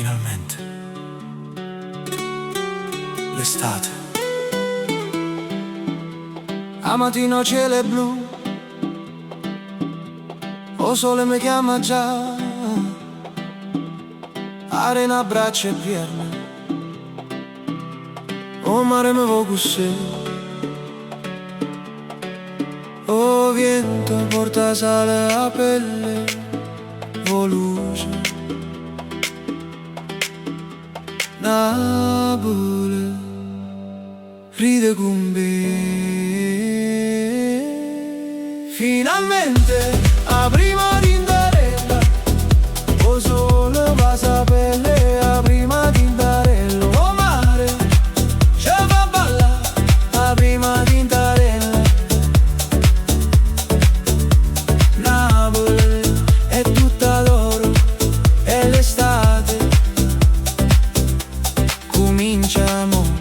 finalmente l'estate. A mattino cielo è blu, o sole mi chiama già, arena, braccia e pierna, o mare mi va così, o vento porta sale a pelle, o luce. Napoli ride con me. Finalmente a prima tintarella, o sole va sapere a prima tintarella, o mare ce fa ballare a prima tintarella. Napoli è tutta d'oro, è l'estate, cominciamo.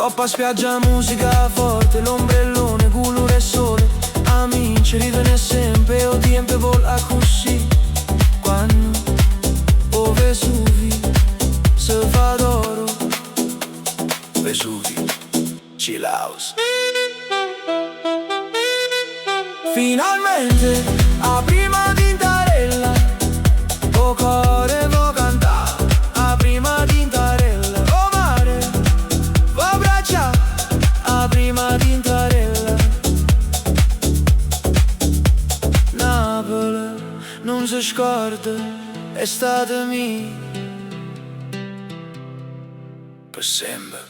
Coppa spiaggia, musica forte, l'ombrellone, colore e sole, amici, ridere sempre, o tempo vola così. Quando o Vesuvi se fa d'oro, Vesuvi, chill house. Finalmente a prima tintarella, o cuore vo cantare a prima tintarella, o mare vo braccia a prima tintarella. Napoli non si scorda, è stata mia per sempre.